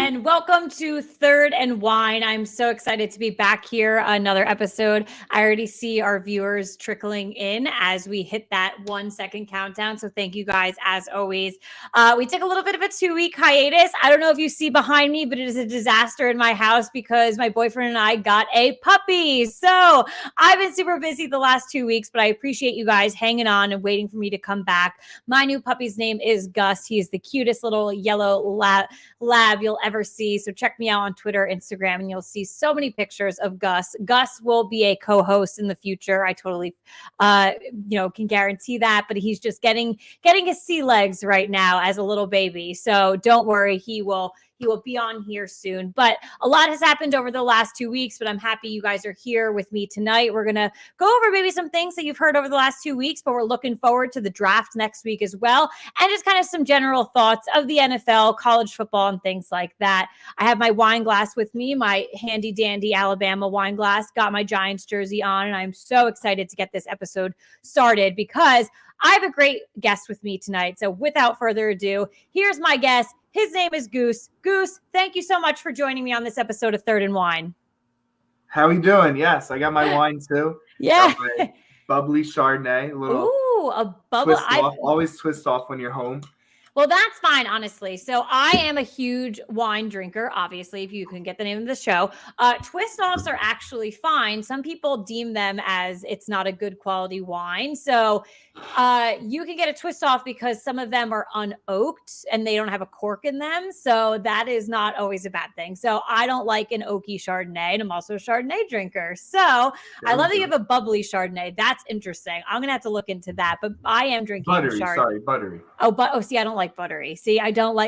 And welcome to Third and Wine. I'm so excited to be back here. Another episode. I already see our viewers trickling in as we hit that 1 second countdown. So thank you guys as always. We took a little bit of a 2-week hiatus. I don't know if you see behind me, but it is a disaster in my house because my boyfriend and I got a puppy. So I've been super busy the last 2 weeks, but I appreciate you guys hanging on and waiting for me to come back. My new puppy's name is Gus. He is the cutest little yellow lab you'll ever see. So check me out on Twitter, Instagram, and you'll see so many pictures of Gus. Gus will be a co-host in the future. I totally, can guarantee that, but he's just getting his sea legs right now as a little baby. So don't worry. He will be on here soon. But a lot has happened over the last 2 weeks, but I'm happy you guys are here with me tonight. We're going to go over maybe some things that you've heard over the last 2 weeks, but we're looking forward to the draft next week as well. And just kind of some general thoughts of the NFL, college football, and things like that. I have my wine glass with me, my handy dandy Alabama wine glass, got my Giants jersey on, and I'm so excited to get this episode started because I have a great guest with me tonight. So without further ado, here's my guest. His name is Goose. Goose, thank you so much for joining me on this episode of Third and Wine. How are you doing? Yes, I got my wine too. Yeah. Bubbly Chardonnay. A little a bubble. Always twist off when you're home. Well, that's fine, honestly. So I am a huge wine drinker, obviously, if you can get the name of the show. Twist-offs are actually fine. Some people deem them as it's not a good quality wine. So you can get a twist-off because some of them are unoaked and they don't have a cork in them. So that is not always a bad thing. So I don't like an oaky Chardonnay, and I'm also a Chardonnay drinker. So I love that you have a bubbly Chardonnay. That's interesting. I'm going to have to look into that. But I am drinking buttery. See, I don't like buttery.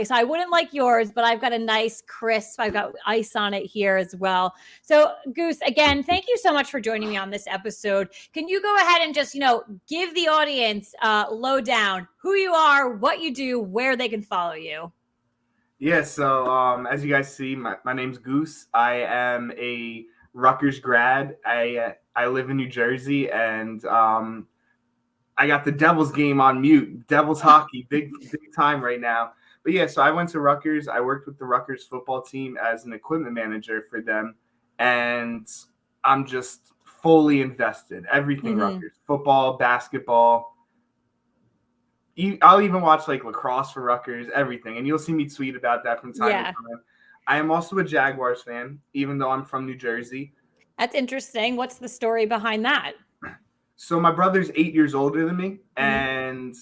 So I wouldn't like yours, but I've got a nice crisp. I've got ice on it here as well. So Goose, again, thank you so much for joining me on this episode. Can you go ahead and just, give the audience lowdown who you are, what you do, where they can follow you? Yeah. So as you guys see, my name's Goose. I am a Rutgers grad. I live in New Jersey, and I got the Devils game on mute. Devils hockey, big time right now. But yeah, so I went to Rutgers. I worked with the Rutgers football team as an equipment manager for them. And I'm just fully invested. Everything Rutgers. Football, basketball. I'll even watch lacrosse for Rutgers, everything. And you'll see me tweet about that from time to time. I am also a Jaguars fan, even though I'm from New Jersey. That's interesting. What's the story behind that? So my brother's 8 years older than me, and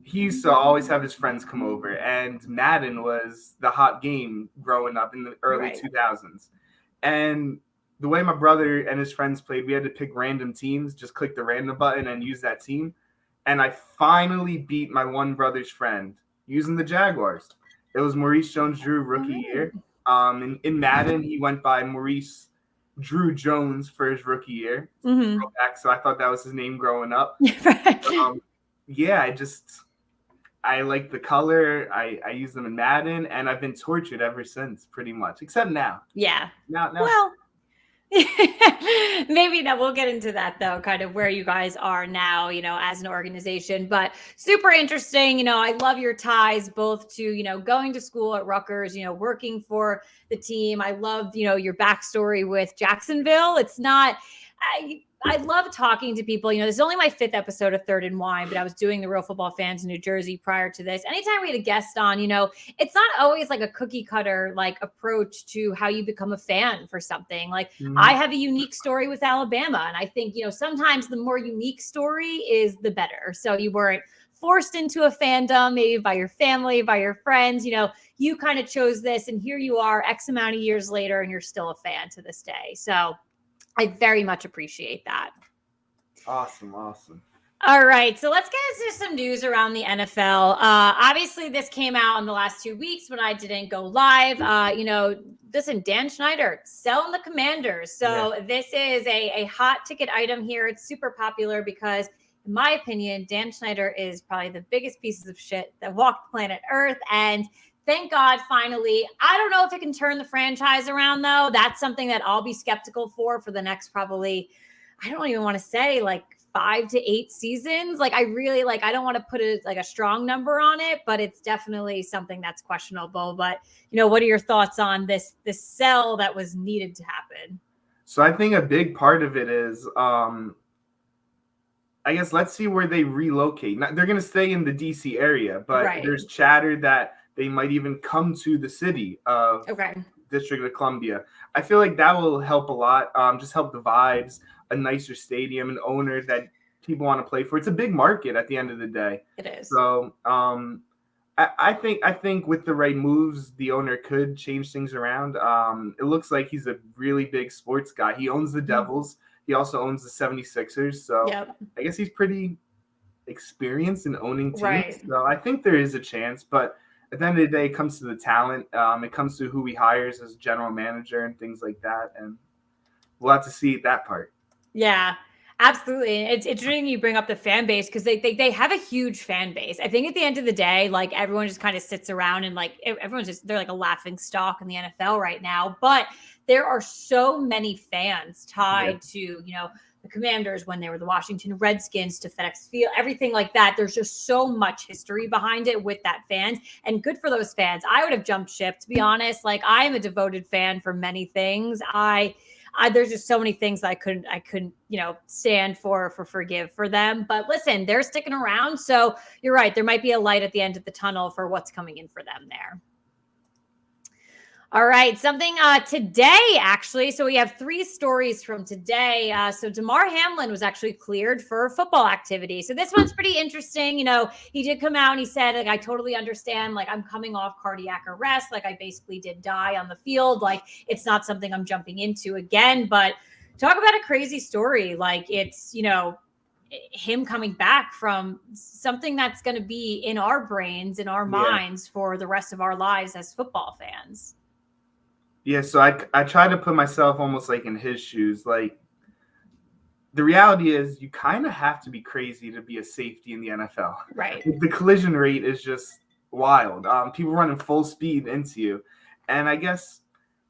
he used to always have his friends come over. And Madden was the hot game growing up in the early 2000s. And the way my brother and his friends played, we had to pick random teams, just click the random button and use that team. And I finally beat my one brother's friend using the Jaguars. It was Maurice Jones-Drew rookie year. In Madden, he went by Maurice Drew Jones for his rookie year. So I thought that was his name growing up. I like the color. I use them in Madden, and I've been tortured ever since, pretty much, except now. Yeah. Now. Well, maybe no, we'll get into that though, kind of where you guys are now, as an organization, but super interesting. I love your ties both to, going to school at Rutgers, working for the team. I love, your backstory with Jacksonville. It's not, I love talking to people. This is only my 5th episode of Third and Wine, but I was doing the Real Football Fans in New Jersey prior to this. Anytime we had a guest on, it's not always like a cookie cutter approach to how you become a fan for something. I have a unique story with Alabama, and I think sometimes the more unique story is the better. So you weren't forced into a fandom, maybe by your family, by your friends. You kind of chose this, and here you are X amount of years later, and you're still a fan to this day. So I very much appreciate that. Awesome. All right, so let's get into some news around the NFL. Obviously, this came out in the last 2 weeks when I didn't go live. Listen, Dan Schneider selling the Commanders. So this is a hot ticket item here. It's super popular because, in my opinion, Dan Schneider is probably the biggest pieces of shit that walked planet Earth. And thank God, finally. I don't know if it can turn the franchise around, though. That's something that I'll be skeptical for the next probably, I don't even want to say like 5 to 8 seasons. Like I really I don't want to put a strong number on it, but it's definitely something that's questionable. But what are your thoughts on this sell that was needed to happen? So I think a big part of it is I guess let's see where they relocate. They're going to stay in the DC area, but there's chatter that they might even come to the city of District of Columbia. I feel like that will help a lot. Just help the vibes, a nicer stadium, an owner that people want to play for. It's a big market at the end of the day. It is. So I think with the right moves, the owner could change things around. It looks like he's a really big sports guy. He owns the Devils. He also owns the 76ers. So I guess he's pretty experienced in owning teams. Right. So I think there is a chance, but at the end of the day, it comes to the talent. It comes to who he hires as general manager and things like that. And we'll have to see that part. Yeah, absolutely. It's interesting you bring up the fan base because they have a huge fan base. I think at the end of the day, like everyone just kind of sits around and like they're like a laughing stock in the NFL right now. But there are so many fans tied to, the Commanders when they were the Washington Redskins to FedEx Field, everything like that. There's just so much history behind it with that fans, and good for those fans. I would have jumped ship, to be honest. Like I am a devoted fan for many things. There's just so many things that I couldn't, stand forgive for them. But listen, they're sticking around. So you're right. There might be a light at the end of the tunnel for what's coming in for them there. All right, something today, actually. So we have 3 stories from today. So Damar Hamlin was actually cleared for football activity. So this one's pretty interesting. He did come out and he said, like, I totally understand. Like, I'm coming off cardiac arrest. Like, I basically did die on the field. Like, it's not something I'm jumping into again. But talk about a crazy story. Like, it's, him coming back from something that's going to be in our brains, in our minds for the rest of our lives as football fans. Yeah, so I try to put myself almost like in his shoes. Like the reality is you kind of have to be crazy to be a safety in the NFL. Right. The collision rate is just wild. People running full speed into you. And I guess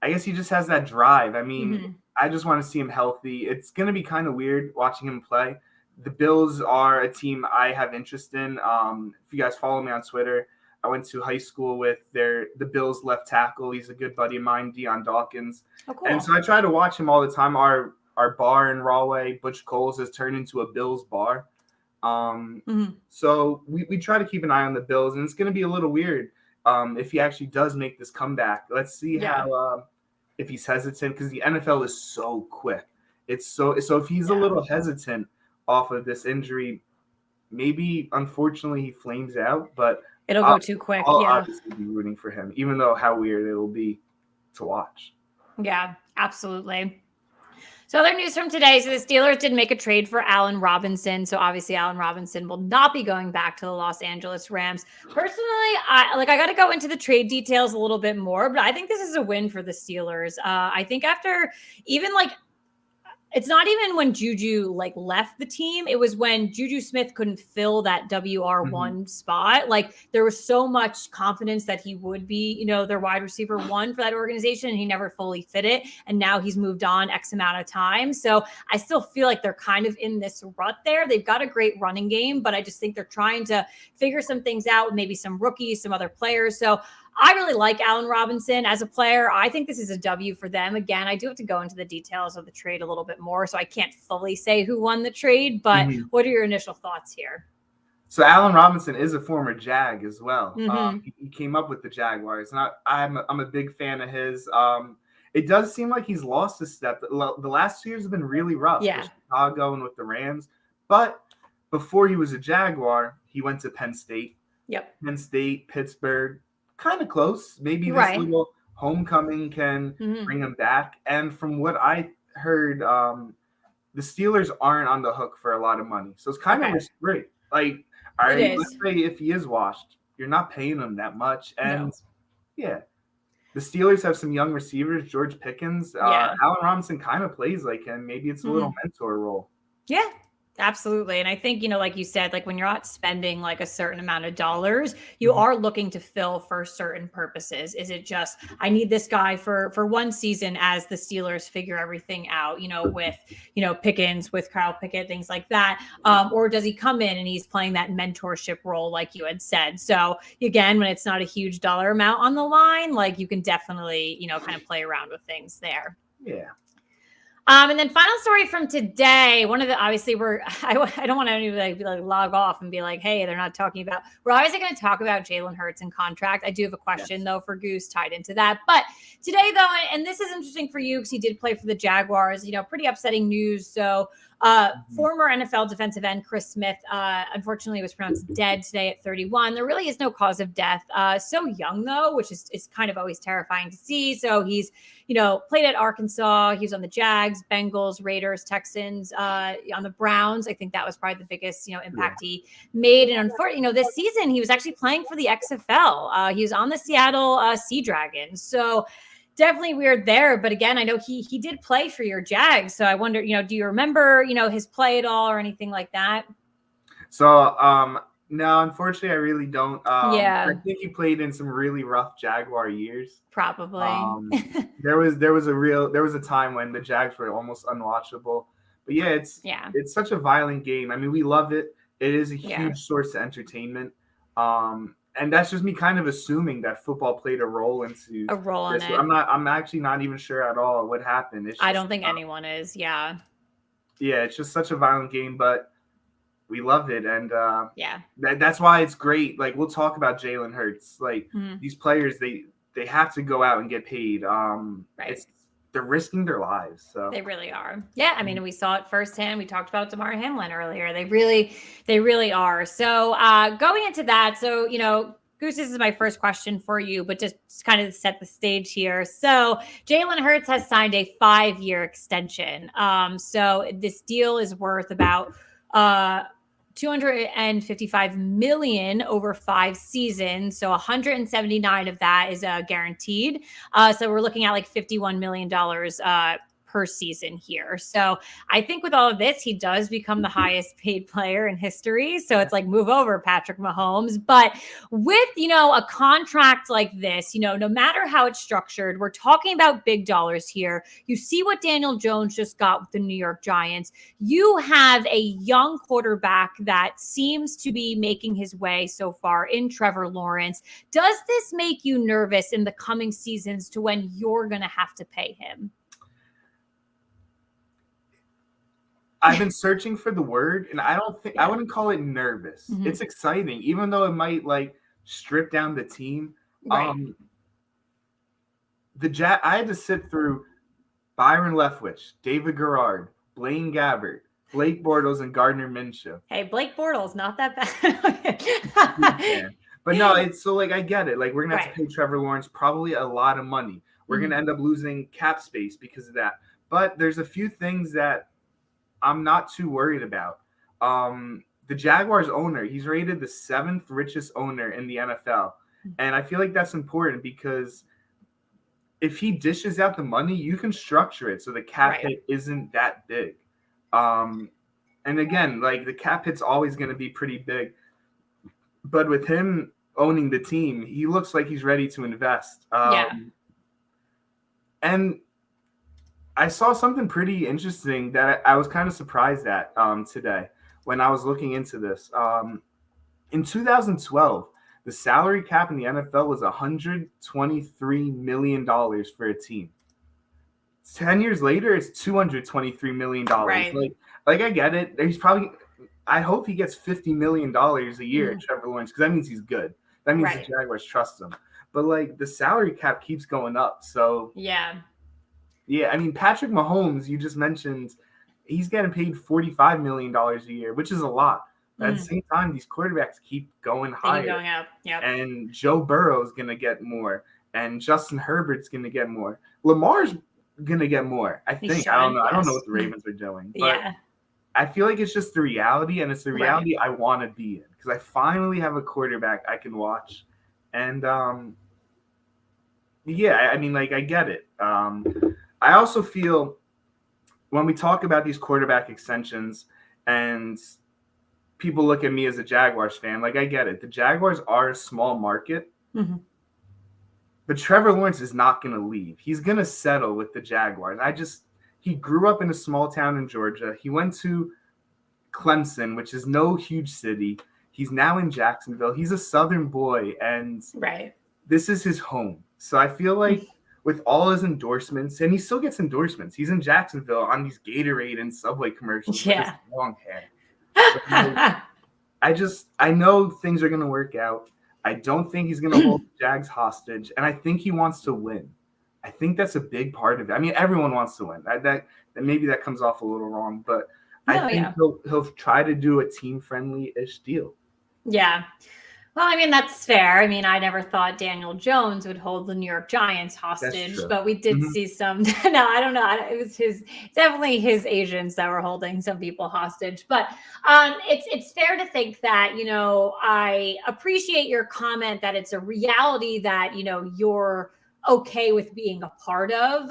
he just has that drive. I mean, I just want to see him healthy. It's going to be kind of weird watching him play. The Bills are a team I have interest in. If you guys follow me on Twitter, I went to high school with the Bills left tackle. He's a good buddy of mine, Deion Dawkins. Oh, cool. And so I try to watch him all the time. Our bar in Rahway, Butch Cole's, has turned into a Bills bar. So we try to keep an eye on the Bills, and it's going to be a little weird if he actually does make this comeback. Let's see how if he's hesitant, because the NFL is so quick. It's so if he's a little hesitant off of this injury, maybe unfortunately he flames out, but it'll go too quick. I'll obviously be rooting for him, even though how weird it will be to watch. Yeah, absolutely. So other news from today. So the Steelers did make a trade for Allen Robinson. So obviously Allen Robinson will not be going back to the Los Angeles Rams. Personally, I got to go into the trade details a little bit more, but I think this is a win for the Steelers. I think after even it's not even when Juju left the team. It was when Juju Smith couldn't fill that WR1 spot. Like there was so much confidence that he would be, their wide receiver 1 for that organization. And he never fully fit it. And now he's moved on X amount of time. So I still feel like they're kind of in this rut there. They've got a great running game, but I just think they're trying to figure some things out, maybe some rookies, some other players. So I really like Allen Robinson as a player. I think this is a W for them. Again, I do have to go into the details of the trade a little bit more, so I can't fully say who won the trade, but what are your initial thoughts here? So Allen Robinson is a former Jag as well. He came up with the Jaguars, and I'm a big fan of his. It does seem like he's lost a step. The last 2 years have been really rough with Chicago and with the Rams, but before he was a Jaguar, he went to Penn State. Penn State, Pittsburgh. Kind of close. Maybe this little homecoming can bring him back. And from what I heard, the Steelers aren't on the hook for a lot of money. So it's kind of risk-free. Like, all right, let's say if he is washed, you're not paying him that much. And yeah, the Steelers have some young receivers, George Pickens. Allen Robinson kind of plays like him. Maybe it's a little mentor role. Yeah, absolutely. And I think, like you said, like when you're not spending like a certain amount of dollars, you are looking to fill for certain purposes. Is it just, I need this guy for one season as the Steelers figure everything out, with, Pickens, with Kyle Pickett, things like that. Or does he come in and he's playing that mentorship role, like you had said? So again, when it's not a huge dollar amount on the line, like you can definitely, kind of play around with things there. Yeah. And then final story from today, one of the, obviously I don't want to be like log off and be like, hey, they're not talking about, we're obviously going to talk about Jalen Hurts and contract. I do have a question though for Goose tied into that. But today though, and this is interesting for you because he did play for the Jaguars, pretty upsetting news. So former NFL defensive end Chris Smith, unfortunately was pronounced dead today at 31. There really is no cause of death. So young though, which is kind of always terrifying to see. So he's, played at Arkansas. He was on the Jags, Bengals, Raiders, Texans, on the Browns. I think that was probably the biggest, impact he made. And unfortunately, this season he was actually playing for the XFL. He was on the Seattle Sea Dragons. So definitely weird there. But again, I know he did play for your Jags. So I wonder, do you remember, his play at all or anything like that? So, no, unfortunately, I really don't. I think he played in some really rough Jaguar years. Probably. There was a time when the Jags were almost unwatchable. But yeah, it's such a violent game. I mean, we love it. It is a huge source of entertainment. And that's just me kind of assuming that football played a role in it. I'm actually not even sure at all what happened. I don't think anyone is. Yeah. Yeah, it's just such a violent game, but we love it. And that's why it's great. Like, we'll talk about Jalen Hurts. Like, these players, they have to go out and get paid. They're risking their lives. So they really are. Yeah. I mean, we saw it firsthand. We talked about Damar Hamlin earlier. They really are. So going into that, so, Goose, this is my first question for you, but just kind of set the stage here. So Jalen Hurts has signed a 5-year extension. So this deal is worth about $255 million over 5 seasons. So 179 of that is guaranteed. So we're looking at like $51 million per season here. So I think with all of this, he does become the highest paid player in history. So it's like, move over, Patrick Mahomes. But with, a contract like this, no matter how it's structured, we're talking about big dollars here. You see what Daniel Jones just got with the New York Giants. You have a young quarterback that seems to be making his way so far in Trevor Lawrence. Does this make you nervous in the coming seasons to when you're going to have to pay him? I've been searching for the word, and I wouldn't call it nervous. It's exciting, even though it might like strip down the team. Right. I had to sit through Byron Leftwich, David Garrard, Blaine Gabbert, Blake Bortles, and Gardner Minshew. Hey, Blake Bortles, not that bad. But no, it's so like I get it. Like, we're gonna have to pay Trevor Lawrence probably a lot of money. We're gonna end up losing cap space because of that. But there's a few things that I'm not too worried about. The Jaguars owner, he's rated the 7th richest owner in the NFL. And I feel like that's important because if he dishes out the money, you can structure it so the cap hit isn't that big. And again, like, the cap hit's always going to be pretty big. But with him owning the team, he looks like he's ready to invest. And I saw something pretty interesting that I was kind of surprised at today when I was looking into this. In 2012, the salary cap in the NFL was $123 million for a team. 10 years later, it's $223 million. Right. Like I get it. I hope he gets $50 million a year at Trevor Lawrence, because that means he's good. That means the Jaguars trust him. But like, the salary cap keeps going up. So yeah, I mean, Patrick Mahomes, you just mentioned, he's getting paid $45 million a year, which is a lot. But at the same time, these quarterbacks keep going higher. Keep going up. Yep. And Joe Burrow's going to get more. And Justin Herbert's going to get more. Lamar's gonna get more. I They think. should, I don't know. I don't know yes. what the Ravens are doing, but Yeah. I feel like it's just the reality, and it's the Right. reality I want to be in because I finally have a quarterback I can watch, and yeah, I mean, like I get it. I also feel when we talk about these quarterback extensions and people look at me as a Jaguars fan, like I get it. The Jaguars are a small market, Mm-hmm. but Trevor Lawrence is not going to leave. He's going to settle with the Jaguars. He grew up in a small town in Georgia. He went to Clemson, which is no huge city. He's now in Jacksonville. He's a Southern boy, and Right. this is his home. So I feel like with all his endorsements, and he still gets endorsements. He's in Jacksonville on these Gatorade and Subway commercials with his Yeah. long hair. So I know things are going to work out. I don't think he's going to hold the Jags hostage, and I think he wants to win. I think that's a big part of it. I mean, everyone wants to win. That maybe that comes off a little wrong, but I think he'll try to do a team-friendly-ish deal. Yeah. Well, I mean, that's fair. I mean, I never thought Daniel Jones would hold the New York Giants hostage, but we did see some. No, I don't know. It was definitely his agents that were holding some people hostage. But it's fair to think that, I appreciate your comment that it's a reality that, you're okay with being a part of.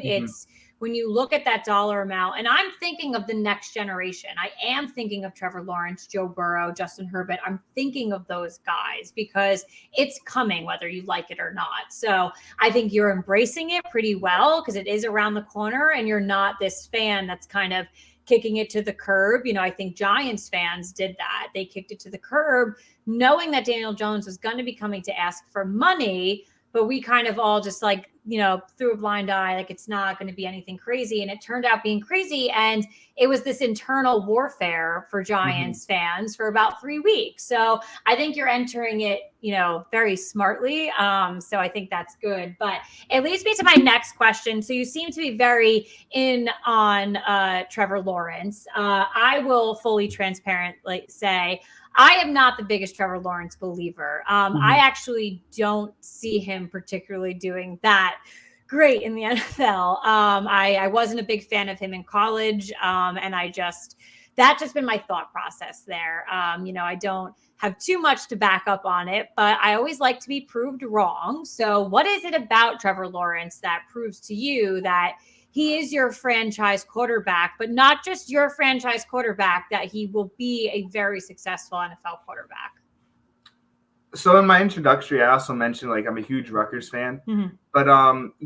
It's when you look at that dollar amount, and I'm thinking of the next generation. I am thinking of Trevor Lawrence, Joe Burrow, Justin Herbert. I'm thinking of those guys because it's coming, whether you like it or not. So I think you're embracing it pretty well because it is around the corner, and you're not this fan that's kind of kicking it to the curb. I think Giants fans did that. They kicked it to the curb, knowing that Daniel Jones was going to be coming to ask for money. But we kind of all just threw a blind eye, like it's not going to be anything crazy. And it turned out being crazy. And it was this internal warfare for Giants fans for about 3 weeks. So I think you're entering it, very smartly. So I think that's good. But it leads me to my next question. So you seem to be very in on Trevor Lawrence. I will fully transparently say, I am not the biggest Trevor Lawrence believer. I actually don't see him particularly doing that great in the NFL. I wasn't a big fan of him in college, and that's just been my thought process there. I don't have too much to back up on it, but I always like to be proved wrong. So what is it about Trevor Lawrence that proves to you that he is your franchise quarterback, but not just your franchise quarterback, that he will be a very successful NFL quarterback? So in my introductory, I also mentioned I'm a huge Rutgers fan, but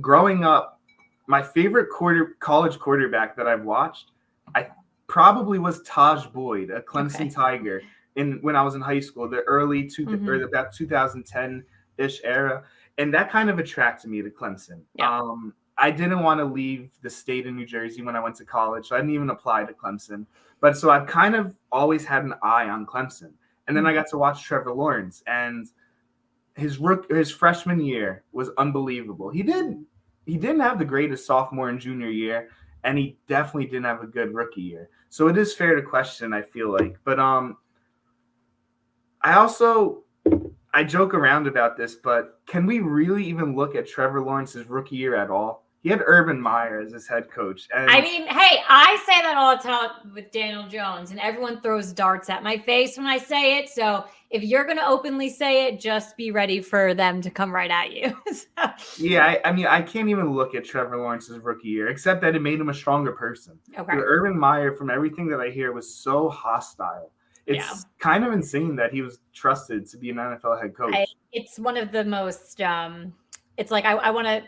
growing up, my favorite college quarterback that I've watched, I probably was Taj Boyd, a Clemson Tiger, when I was in high school, the early or about 2010-ish era, and that kind of attracted me to Clemson. Yeah. I didn't want to leave the state of New Jersey when I went to college, so I didn't even apply to Clemson. But so I've kind of always had an eye on Clemson. And then I got to watch Trevor Lawrence, and his freshman year was unbelievable. He didn't have the greatest sophomore and junior year, and he definitely didn't have a good rookie year. So it is fair to question, I feel like. But I joke around about this, but can we really even look at Trevor Lawrence's rookie year at all? He had Urban Meyer as his head coach. And I mean, hey, I say that all the time with Daniel Jones, and everyone throws darts at my face when I say it. So if you're going to openly say it, just be ready for them to come right at you. Yeah, I mean, I can't even look at Trevor Lawrence's rookie year, except that it made him a stronger person. Okay. Urban Meyer, from everything that I hear, was so hostile. It's kind of insane that he was trusted to be an NFL head coach. It's one of the most it's like I want to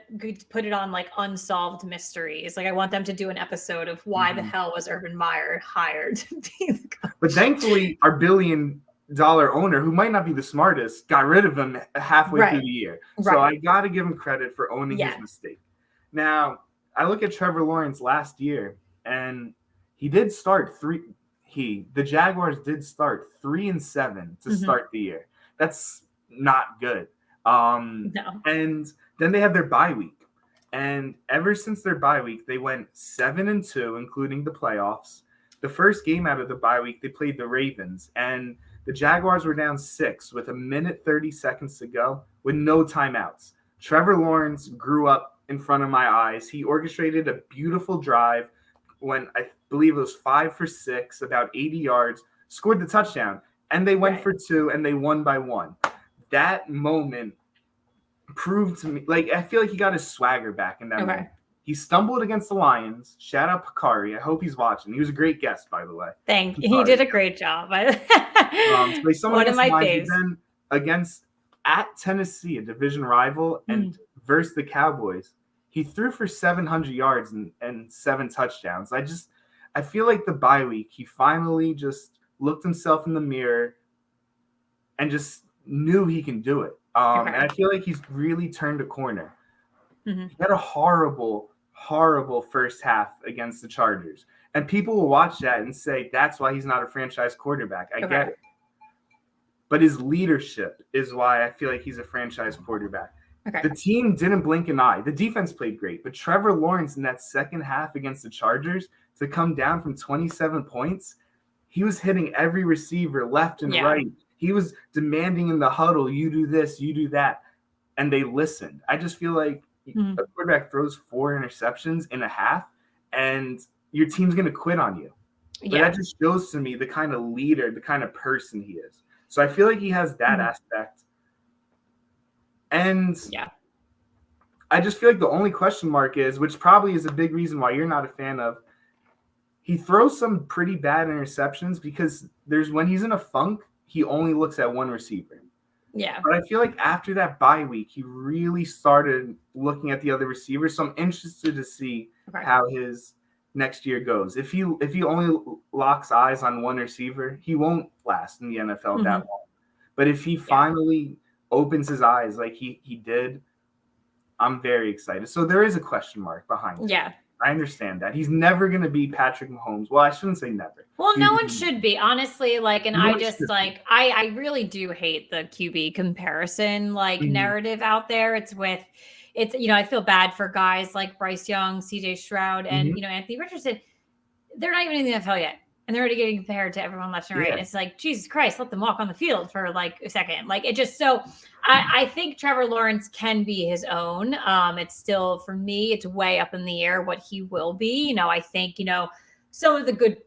put it on unsolved mysteries. I want them to do an episode of why the hell was Urban Meyer hired to be the coach. But thankfully, our billion-dollar owner, who might not be the smartest, got rid of him halfway through the year. So I got to give him credit for owning his mistake. Now, I look at Trevor Lawrence last year, and he did start the Jaguars did start 3-7 to start the year. That's not good. No. And then they had their bye week. And ever since their bye week, they went 7-2, including the playoffs. The first game out of the bye week, they played the Ravens. And the Jaguars were down 6 with 1 minute 30 seconds to go with no timeouts. Trevor Lawrence grew up in front of my eyes. He orchestrated a beautiful drive when I believe it was 5 for 6, about 80 yards, scored the touchdown, and they went for 2 and they won by 1. That moment proved to me, like, I feel like he got his swagger back in that moment. He stumbled against the Lions. Shout out Picari. I hope he's watching. He was a great guest, by the way. He did a great job. One of my faves. Then at Tennessee, a division rival, and versus the Cowboys, he threw for 700 yards and 7 touchdowns. I feel like the bye week, he finally just looked himself in the mirror and just knew he can do it. And I feel like he's really turned a corner. He had a horrible first half against the Chargers. And people will watch that and say, that's why he's not a franchise quarterback. I get it. But his leadership is why I feel like he's a franchise quarterback. The team didn't blink an eye. The defense played great. But Trevor Lawrence in that second half against the Chargers, to come down from 27 points, he was hitting every receiver left and right. He was demanding in the huddle, you do this, you do that. And they listened. I just feel like a quarterback throws 4 interceptions in a half, and your team's going to quit on you. But that just shows to me the kind of leader, the kind of person he is. So I feel like he has that aspect. And I just feel like the only question mark is, which probably is a big reason why you're not a fan of, he throws some pretty bad interceptions because when he's in a funk, he only looks at one receiver. But I feel like after that bye week, he really started looking at the other receivers. So I'm interested to see how his next year goes. If he only locks eyes on one receiver, he won't last in the NFL that long. But if he finally opens his eyes like he did, I'm very excited. So there is a question mark behind it. I understand that. He's never going to be Patrick Mahomes. Well, I shouldn't say never. Well, no one should be, honestly. I really do hate the QB comparison, narrative out there. I feel bad for guys like Bryce Young, CJ Stroud, and, Anthony Richardson. They're not even in the NFL yet. And they're already getting compared to everyone left and right. It's like, Jesus Christ, let them walk on the field for a second. I think Trevor Lawrence can be his own. It's still, for me, it's way up in the air what he will be. I think, some of the good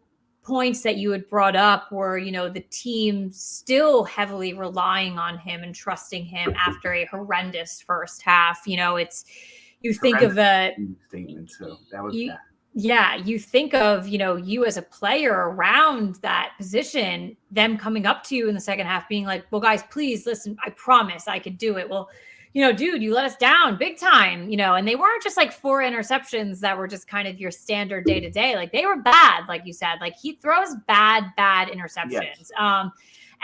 points that you had brought up were, the team still heavily relying on him and trusting him after a horrendous first half. You think of a statement. So that was bad. Yeah, you think of, you as a player around that position, them coming up to you in the second half being like, well, guys, please listen, I promise I could do it. Well, dude, you let us down big time, and they weren't just 4 interceptions that were just kind of your standard day to day. They were bad, like you said, he throws bad interceptions.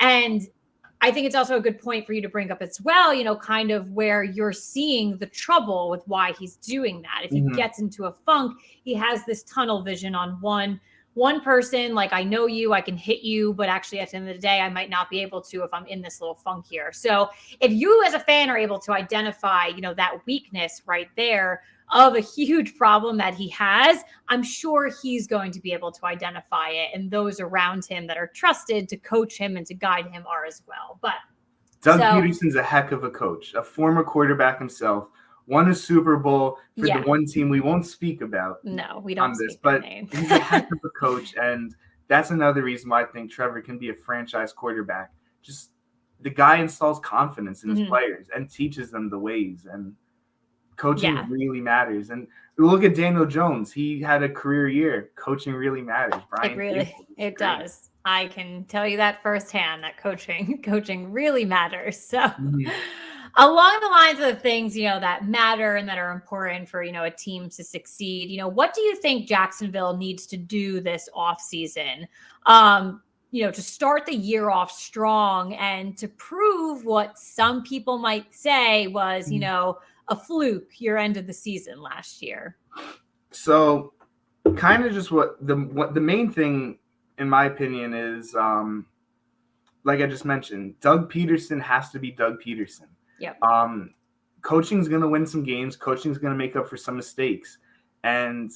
And I think it's also a good point for you to bring up as well, kind of where you're seeing the trouble with why he's doing that. If he gets into a funk, he has this tunnel vision on one person, I know you, I can hit you, but actually at the end of the day, I might not be able to if I'm in this little funk here. So if you as a fan are able to identify, that weakness right there of a huge problem that he has, I'm sure he's going to be able to identify it. And those around him that are trusted to coach him and to guide him are as well. But Doug Peterson's a heck of a coach, a former quarterback himself, won a Super Bowl for the one team we won't speak about. No, we don't speak but name. He's a heck of a coach. And that's another reason why I think Trevor can be a franchise quarterback. Just the guy installs confidence in his players and teaches them the ways, and coaching really matters. And look at Daniel Jones. He had a career year. Coaching really matters. It does. I can tell you that firsthand, that coaching really matters. So along the lines of the things, that matter and that are important for, a team to succeed, what do you think Jacksonville needs to do this offseason? To start the year off strong and to prove what some people might say was, a fluke your end of the season last year. So kind of just what the main thing, in my opinion, is, like I just mentioned, Doug Peterson has to be Doug Peterson. Yep. Coaching is going to win some games. Coaching is going to make up for some mistakes. And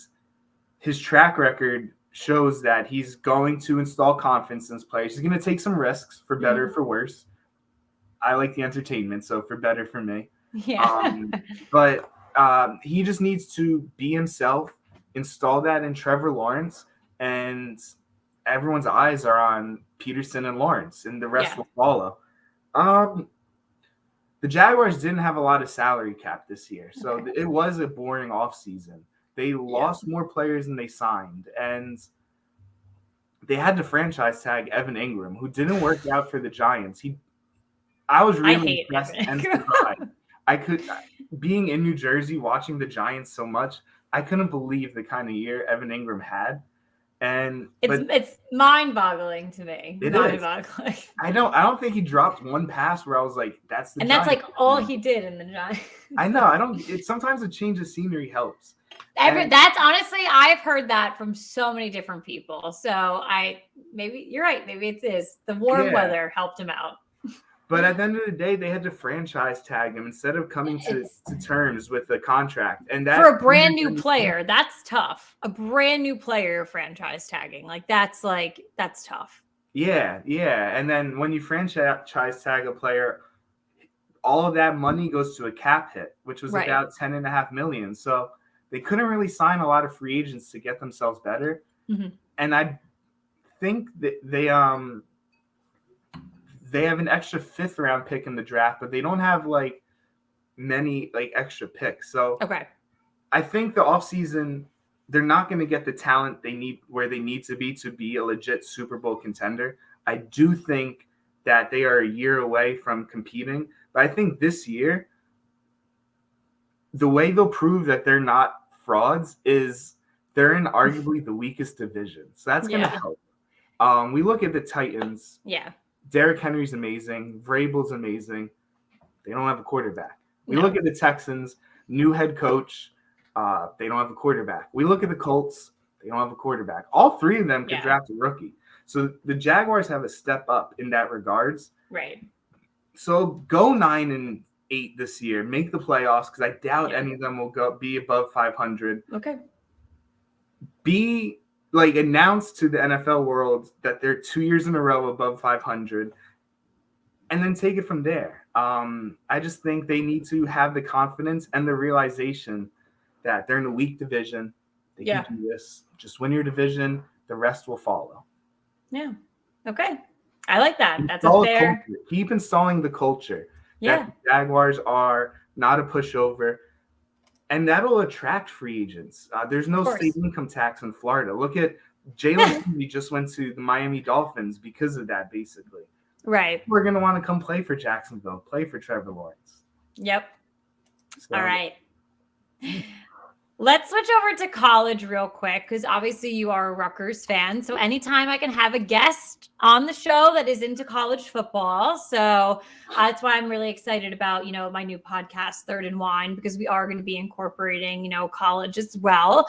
his track record shows that he's going to install confidence in his players. He's going to take some risks, for better or for worse. I like the entertainment, so for better for me. Yeah. But He just needs to be himself, install that in Trevor Lawrence, and everyone's eyes are on Peterson and Lawrence, and the rest will follow. The Jaguars didn't have a lot of salary cap this year, so it was a boring offseason. They lost more players than they signed, and they had to franchise tag Evan Ingram, who didn't work out for the Giants. I was really impressed and surprised. Being in New Jersey, watching the Giants so much, I couldn't believe the kind of year Evan Ingram had. And it's mind-boggling to me. Mind-boggling. I don't think he dropped one pass where I was like, that's the. And Giants. That's like all he did in the Giants. I know. Sometimes a change of scenery helps. That's honestly, I've heard that from so many different people. So maybe you're right. Maybe it is the warm weather helped him out. But at the end of the day, they had to franchise tag him instead of coming to terms with the contract. And that for a brand new player, that's tough. A brand new player franchise tagging, that's tough. Yeah. And then when you franchise tag a player, all of that money goes to a cap hit, which was about $10.5 million. So they couldn't really sign a lot of free agents to get themselves better. Mm-hmm. And I think that they have an extra 5th round pick in the draft, but they don't have many extra picks. So I think the offseason, they're not going to get the talent they need where they need to be a legit Super Bowl contender. I do think that they are a year away from competing, but I think this year, the way they'll prove that they're not frauds is they're in arguably the weakest division. So that's going to help. We look at the Titans. Yeah. Derrick Henry's amazing. Vrabel's amazing. They don't have a quarterback. We look at the Texans, new head coach. They don't have a quarterback. We look at the Colts. They don't have a quarterback. All 3 of them could draft a rookie. So the Jaguars have a step up in that regards. Right. So go 9-8 this year. Make the playoffs because I doubt any of them will be above 500. Okay. Be announce to the NFL world that they're 2 years in a row above 500 and then take it from there. I just think they need to have the confidence and the realization that they're in a weak division. They can do this. Just win your division. The rest will follow. Yeah. Okay. I like that. That's a fair. Keep installing the culture. Yeah. That the Jaguars are not a pushover. And that'll attract free agents. There's no state income tax in Florida. Look at Jalen Hurts just went to the Miami Dolphins because of that, basically. Right. We're going to want to come play for Jacksonville, play for Trevor Lawrence. Yep. So. All right. Let's switch over to college real quick because obviously you are a Rutgers fan. So anytime I can have a guest on the show that is into college football. So that's why I'm really excited about, my new podcast, Third and Wine, because we are going to be incorporating, college as well.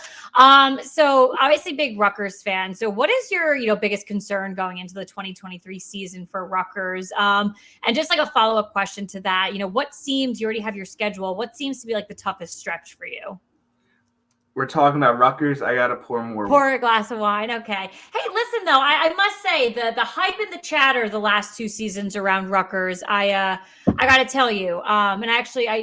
So obviously big Rutgers fan. So what is your, biggest concern going into the 2023 season for Rutgers? And just a follow-up question to that, you already have your schedule. What seems to be the toughest stretch for you? We're talking about Rutgers. I got to pour a glass of wine. Okay. Hey, listen, though, I must say the hype and the chatter the last 2 seasons around Rutgers, I got to tell you. And actually, I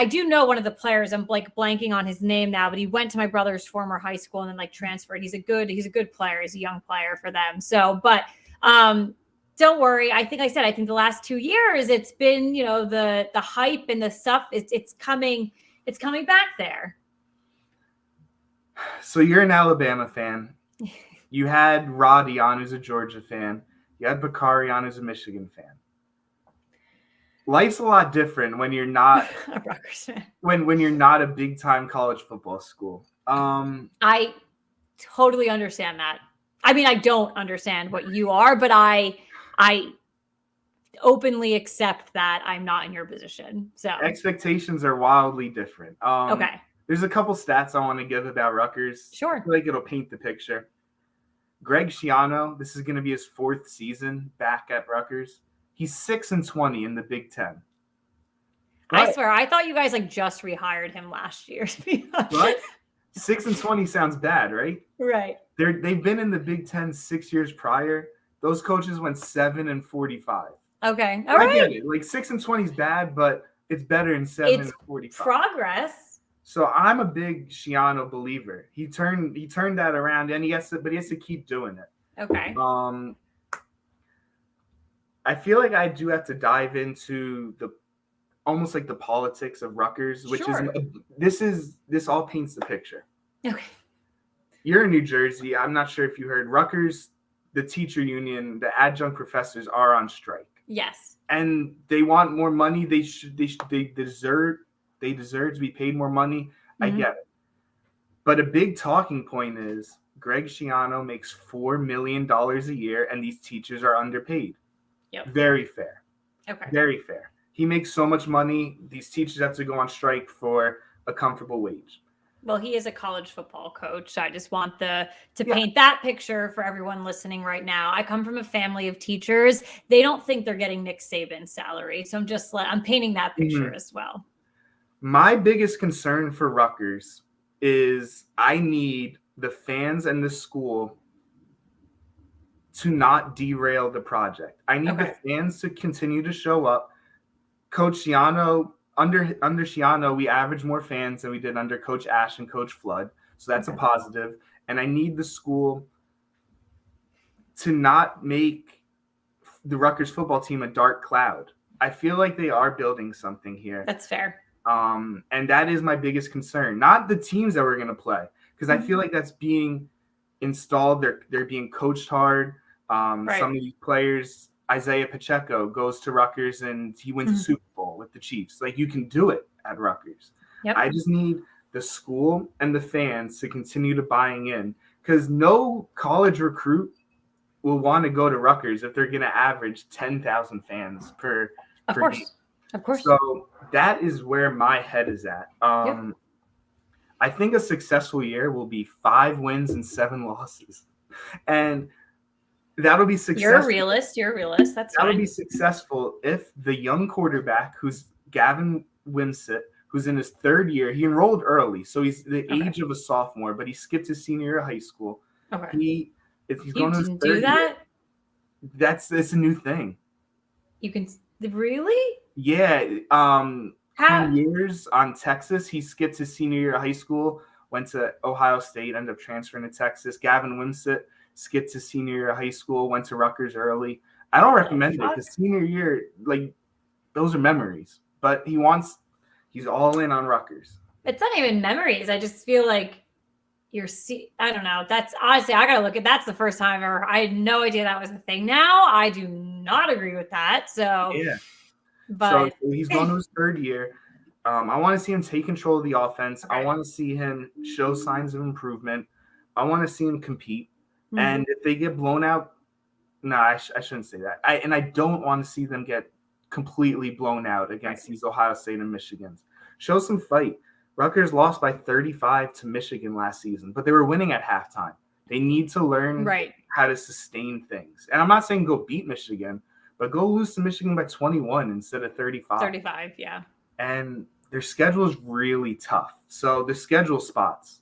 do know one of the players. I'm blanking on his name now, but he went to my brother's former high school and then transferred. He's a good player. He's a young player for them. So, but don't worry. I think the last 2 years it's been, the hype and the stuff. It's coming. It's coming back there. So you're an Alabama fan. You had Roddy on, who's a Georgia fan. You had Bakari on, who's a Michigan fan. Life's a lot different when you're not a Rutgers fan. When you're not a big time college football school. I totally understand that. I mean, I don't understand what you are, but I openly accept that I'm not in your position. So expectations are wildly different. Okay. There's a couple stats I want to give about Rutgers. Sure. I feel like it'll paint the picture. Greg Schiano, this is going to be his 4th season back at Rutgers. He's 6-20 in the Big Ten. But, I swear, I thought you guys just rehired him last year. But 6-20 sounds bad, right? Right. They've been in the Big Ten 6 years prior. Those coaches went 7-45. Okay. All right. I get it. 6-20 is bad, but It's better than 7 It's and 45. progress. So I'm a big Schiano believer. He turned that around, and he has to keep doing it. Okay. I feel like I do have to dive into the almost like the politics of Rutgers, which Sure. this all paints the picture. Okay. You're in New Jersey. I'm not sure if you heard Rutgers, the teacher union, the adjunct professors are on strike. Yes. And they want more money. They deserve to be paid more money. Mm-hmm. I get it. But a big talking point is Greg Schiano makes $4 million a year, and these teachers are underpaid. Yep. Very fair. Okay. Very fair. He makes so much money. These teachers have to go on strike for a comfortable wage. Well, he is a college football coach. I just want to paint that picture for everyone listening right now. I come from a family of teachers. They don't think they're getting Nick Saban's salary. So I'm painting that picture as well. My biggest concern for Rutgers is I need the fans and the school to not derail the project. I need the fans to continue to show up. Coach Schiano, under Schiano, we average more fans than we did under Coach Ash and Coach Flood. So that's a positive. And I need the school to not make the Rutgers football team a dark cloud. I feel like they are building something here. That's fair. And that is my biggest concern. Not the teams that we're going to play, because I feel like that's being installed. They're being coached hard. Some of these players, Isaiah Pacheco goes to Rutgers and he wins a Super Bowl with the Chiefs. Like, you can do it at Rutgers. Yep. I just need the school and the fans to continue to buying in, because no college recruit will want to go to Rutgers if they're going to average 10,000 fans per game. Of course. So that is where my head is at. I think a successful year will be 5 wins and 7 losses. And that'll be successful. You're a realist. That's fine. That'll be successful if the young quarterback, who's Gavin Wimsatt, who's in his 3rd year, he enrolled early. So he's the age of a sophomore, but he skipped his senior year of high school. Okay. If he's going to his 3rd year, it's a new thing. You can really? Yeah. 2 years on Texas. He skipped his senior year of high school, went to Ohio State, ended up transferring to Texas. Gavin Wimsatt skipped his senior year of high school, went to Rutgers early. I don't recommend it, because senior year, like, those are memories. But he's all in on Rutgers. It's not even memories. I just feel like I don't know. That's honestly, I got to look at, that's the first time I had no idea that was a thing. Now I do not agree with that. So, yeah. But so he's going to his 3rd year. I want to see him take control of the offense. I want to see him show signs of improvement. I want to see him compete. Mm-hmm. And if they get blown out, no, I shouldn't say that. I don't want to see them get completely blown out against these Ohio State and Michigans. Show some fight. Rutgers lost by 35 to Michigan last season, but they were winning at halftime. They need to learn how to sustain things. And I'm not saying go beat Michigan, but go lose to Michigan by 21 instead of 35. 35, yeah. And their schedule is really tough. So the schedule spots,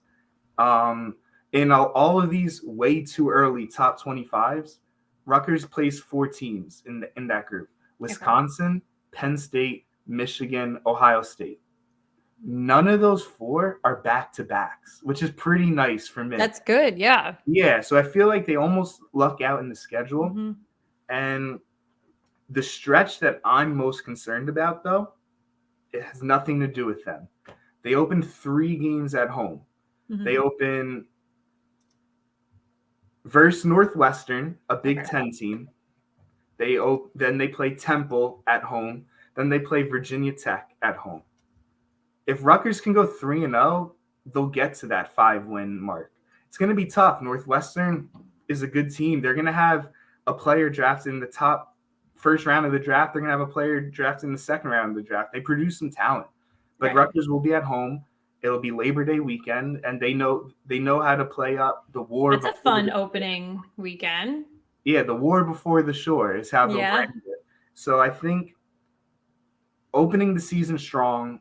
in all of these way too early top 25s, Rutgers plays 4 teams in that group: Wisconsin, Penn State, Michigan, Ohio State. None of those 4 are back-to-backs, which is pretty nice for me. That's good, yeah. Yeah, so I feel like they almost luck out in the schedule. Mm-hmm. And the stretch that I'm most concerned about, though, it has nothing to do with them. They open 3 games at home. Mm-hmm. They open versus Northwestern, a Big Ten team. Then they play Temple at home. Then they play Virginia Tech at home. If Rutgers can go 3-0, they'll get to that 5-win mark. It's going to be tough. Northwestern is a good team. They're going to have a player drafted in the top first round of the draft. They're going to have a player drafted in the second round of the draft. They produce some talent. But Rutgers will be at home. It'll be Labor Day weekend, and they know how to play up the war. That's a fun opening weekend. Yeah, the war before the shore is how they'll brand it. So I think opening the season strong,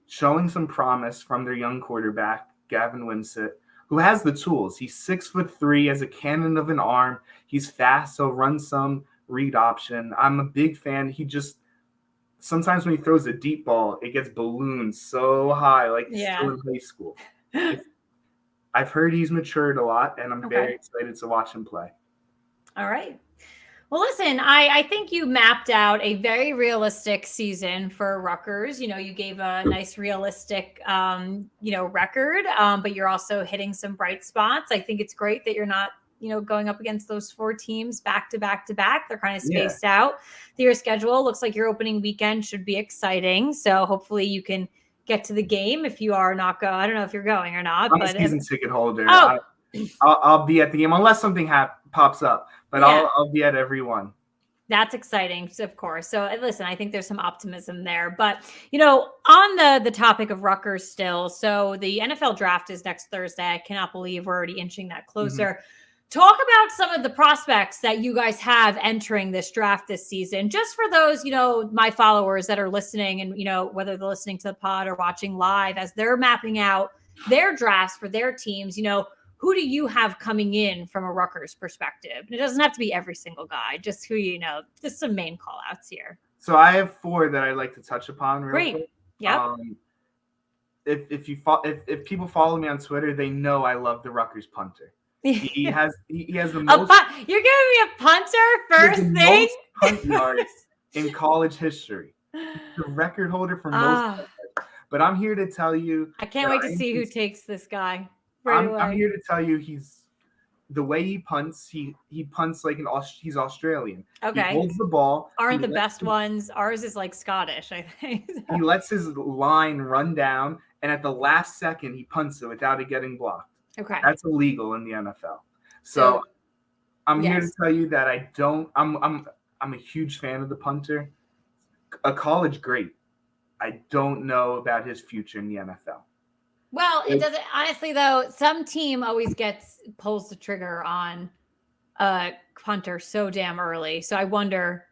showing some promise from their young quarterback, Gavin Wimsatt, who has the tools. He's 6'3", has a cannon of an arm. He's fast, so run some read option. I'm a big fan. sometimes when he throws a deep ball, it gets ballooned so high, like he's still Yeah. in high school. I've heard he's matured a lot, and I'm very Okay. excited to watch him play. All right. Well, listen, I think you mapped out a very realistic season for Rutgers. You gave a nice realistic, record, but you're also hitting some bright spots. I think it's great that you're not, going up against those 4 teams back to back to back. They're kind of Yeah. spaced out. Your schedule looks like your opening weekend should be exciting. So hopefully you can get to the game if you are not going. I don't know if you're going or not. I'm but a season ticket holder. Oh. I'll be at the game unless something pops up, but Yeah. I'll be at every one. That's exciting, of course. So listen, I think there's some optimism there. But, on the topic of Rutgers still, so the NFL draft is next Thursday. I cannot believe we're already inching that closer. Mm-hmm. Talk about some of the prospects that you guys have entering this draft this season, just for those, my followers that are listening and, whether they're listening to the pod or watching live as they're mapping out their drafts for their teams, who do you have coming in from a Rutgers perspective? And it doesn't have to be every single guy, just who just some main call outs here. So I have 4 that I'd like to touch upon real quick. Yeah. If people follow me on Twitter, they know I love the Rutgers punter. He has the most. You're giving me a punter first thing? Most punt yards in college history. The record holder for most. But I'm here to tell you. I can't wait to see who takes this guy. I'm here to tell you the way he punts. He punts like he's Australian. Okay. He holds the ball. Aren't the best ones? Ours is like Scottish, I think. He lets his line run down, and at the last second, he punts it without it getting blocked. Okay. That's illegal in the NFL. So I'm here to tell you that I'm a huge fan of the punter. A college great. I don't know about his future in the NFL. Well, it doesn't. Honestly, though, some team always pulls the trigger on a punter so damn early. So I wonder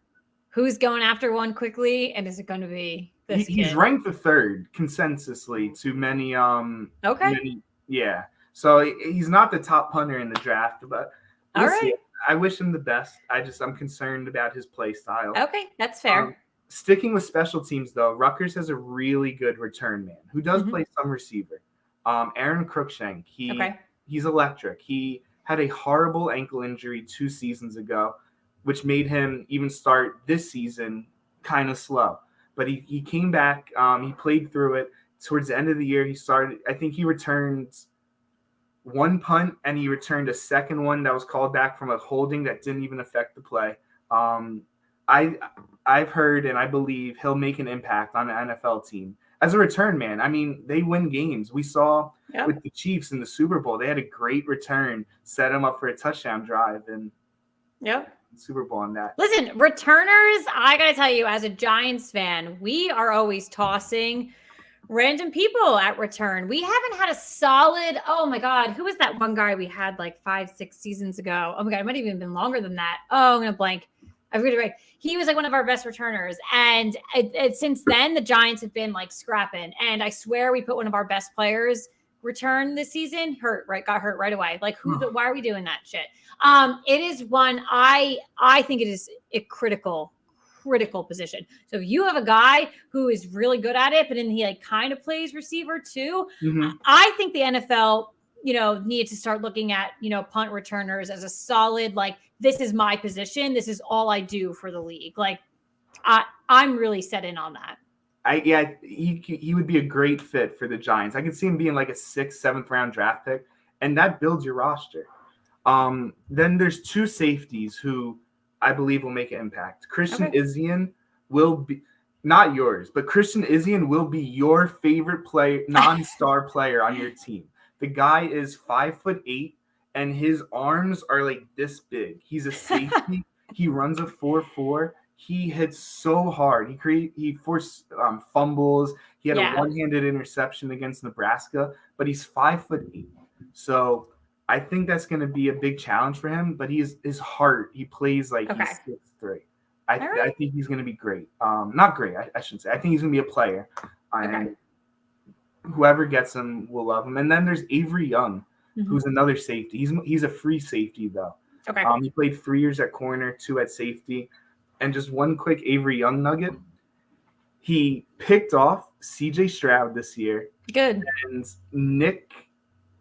who's going after one quickly, and is it going to be this kid? He's ranked the 3rd consensusly to many. Okay. Yeah. So he's not the top punter in the draft, but all right. See. I wish him the best. I'm concerned about his play style. Okay, that's fair. Sticking with special teams, though, Rutgers has a really good return man who does play some receiver. Aaron Cruikshank, he's electric. He had a horrible ankle injury 2 seasons ago, which made him even start this season kind of slow. But he came back. He played through it. Towards the end of the year, I think he returned 1 punt, and he returned a second one that was called back from a holding that didn't even affect the play. I've heard and I believe he'll make an impact on an NFL team. As a return man, I mean, they win games. We saw with the Chiefs in the Super Bowl, they had a great return, set them up for a touchdown drive, and Super Bowl on that. Listen, returners, I got to tell you, as a Giants fan, we are always tossing random people at return. We haven't had a solid, oh my God, who was that one guy we had like 5-6 seasons ago? Oh my God, it might have even been longer than that. Oh, I'm going to blank. I forget it right. He was like one of our best returners. And since then, the Giants have been like scrapping. And I swear we put one of our best players return this season, got hurt right away. Like why are we doing that shit? It is one, I think it is a critical position. So if you have a guy who is really good at it, but then he like kind of plays receiver too, I think the NFL, need to start looking at, punt returners as a solid, like, this is my position. This is all I do for the league. Like, I'm really set in on that. He would be a great fit for the Giants. I could see him being like a 6th, 7th round draft pick, and that builds your roster. Then there's 2 safeties who I believe will make an impact. Christian Izien will be not yours, but Christian Izien will be your favorite non-star player on your team. The guy is 5'8", and his arms are like this big. He's a safety. He runs a 4.4. He hits so hard. He forced fumbles. He had a one-handed interception against Nebraska, but he's 5'8". So I think that's going to be a big challenge for him. But his heart, he plays like he's 6'3". I think he's going to be great. Not great, I shouldn't say. I think he's going to be a player. And whoever gets him will love him. And then there's Avery Young, who's another safety. He's a free safety, though. Okay. He played 3 years at corner, 2 at safety. And just one quick Avery Young nugget. He picked off C.J. Stroud this year. Good. And Nick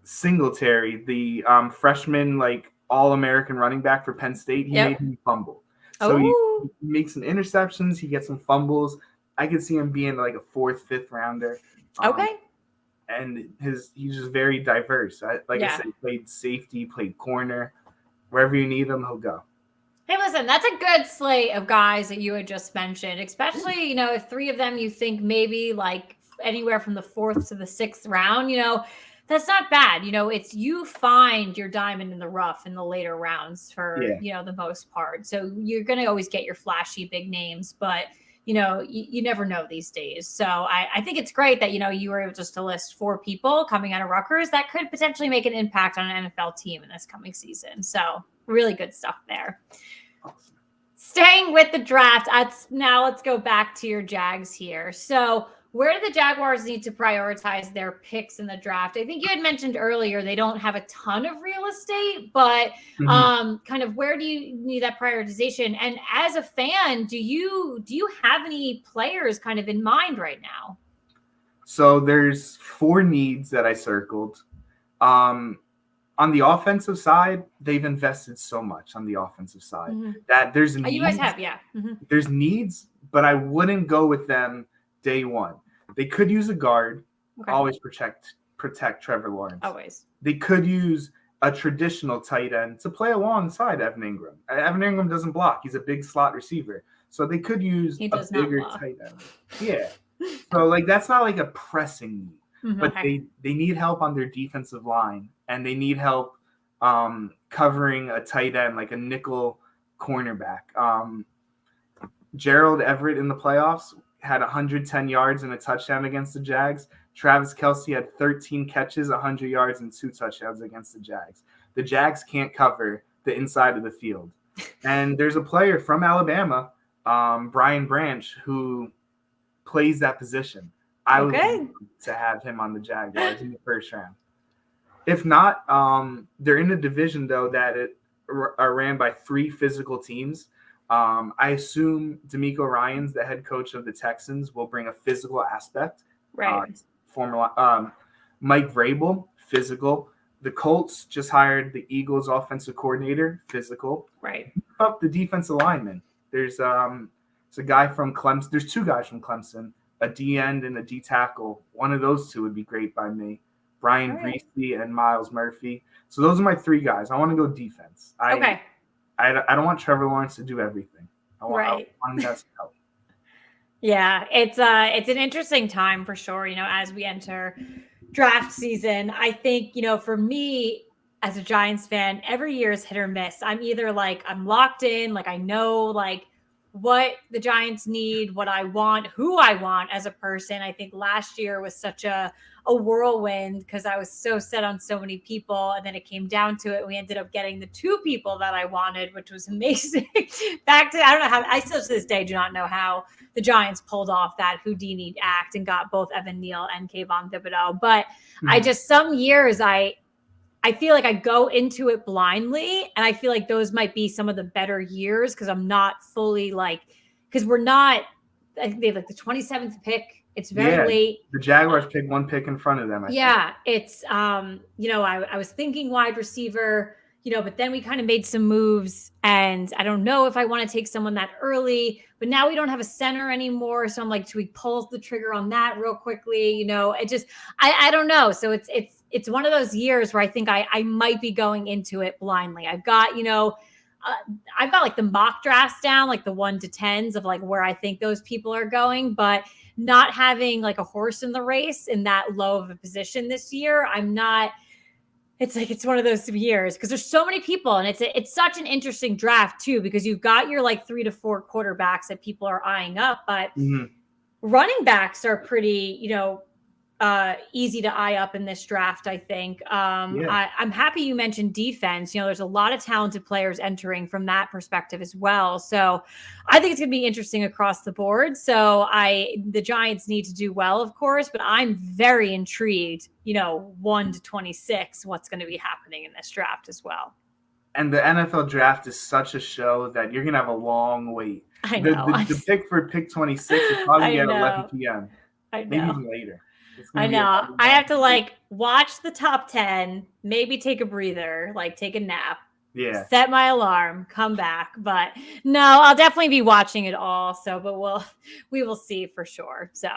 Singletary, the freshman, like All-American running back for Penn State, he made him fumble. So he makes some interceptions. He gets some fumbles. I could see him being like a 4th, 5th rounder. Okay. And he's just very diverse. I said, he played safety, played corner. Wherever you need him, he'll go. Hey, listen, that's a good slate of guys that you had just mentioned, especially, if 3 of them you think maybe like anywhere from the 4th to the 6th round, that's not bad. It's you find your diamond in the rough in the later rounds for, the most part. So you're going to always get your flashy big names, but you never know these days. So I think it's great that, you were able just to list 4 people coming out of Rutgers that could potentially make an impact on an NFL team in this coming season. So really good stuff there. Awesome. Staying with the draft, now let's go back to your Jags here. So where do the Jaguars need to prioritize their picks in the draft? I think you had mentioned earlier they don't have a ton of real estate, but kind of where do you need that prioritization? And as a fan, do you have any players kind of in mind right now? So there's 4 needs that I circled. On the offensive side, they've invested so much on the offensive side that there's needs. You guys have, There's needs, but I wouldn't go with them day one. They could use a guard. Okay. Always protect Trevor Lawrence. Always. They could use a traditional tight end to play alongside Evan Ingram. Evan Ingram doesn't block. He's a big slot receiver. So they could use a bigger tight end. Yeah. So like that's not like a pressing need. But they need help on their defensive line, and they need help covering a tight end, like a nickel cornerback. Gerald Everett in the playoffs had 110 yards and a touchdown against the Jags. Travis Kelce had 13 catches, 100 yards, and 2 touchdowns against the Jags. The Jags can't cover the inside of the field. And there's a player from Alabama, Brian Branch, who plays that position. I would love to have him on the Jaguars in the 1st round. If not, they're in a division, though, that are ran by 3 physical teams. I assume D'Amico Ryans, the head coach of the Texans, will bring a physical aspect. Right. Mike Vrabel, physical. The Colts just hired the Eagles offensive coordinator, physical. Right. Up the defensive lineman. There's a guy from Clemson. There's 2 guys from Clemson. A D end and a D tackle. One of those 2 would be great by me. Brian Breesty and Miles Murphy. So those are my 3 guys. I want to go defense. I don't want Trevor Lawrence to do everything. I want him to help. Yeah, it's an interesting time for sure, as we enter draft season. I think, for me as a Giants fan, every year is hit or miss. I'm either like I'm locked in, like I know like what the Giants need, what I want, who I want as a person. I think last year was such a whirlwind because I was so set on so many people. And then it came down to it. We ended up getting the 2 people that I wanted, which was amazing. I don't know how, I still to this day do not know how the Giants pulled off that Houdini act and got both Evan Neal and Kayvon Thibodeau. But some years I feel like I go into it blindly, and I feel like those might be some of the better years because I'm not fully because we're not, I think they have like the 27th pick. It's very late. The Jaguars picked 1 pick in front of them. I think. It's, I was thinking wide receiver, but then we kind of made some moves, and I don't know if I want to take someone that early, but now we don't have a center anymore. So I'm like, do we pull the trigger on that real quickly? It just, I don't know. So it's one of those years where I think I might be going into it blindly. I've got, I've got like the mock drafts down, like the 1 to 10s of like where I think those people are going, but not having like a horse in the race in that low of a position this year. I'm not, it's like, it's one of those years because there's so many people, and it's such an interesting draft too, because you've got your like 3 to 4 quarterbacks that people are eyeing up, but running backs are pretty, easy to eye up in this draft, I think. I'm happy you mentioned defense. There's a lot of talented players entering from that perspective as well. So I think it's going to be interesting across the board. So the Giants need to do well, of course, but I'm very intrigued, 1 to 26, what's going to be happening in this draft as well. And the NFL draft is such a show that you're going to have a long wait. I know. The pick for pick 26 is probably I at 11 know. p.m. I Maybe know. even later. It's I gonna be know. I 11 have to like watch the top 10, maybe take a breather, like take a nap. Yeah. Set my alarm, come back. But no, I'll definitely be watching it all. So, but we will see for sure. So,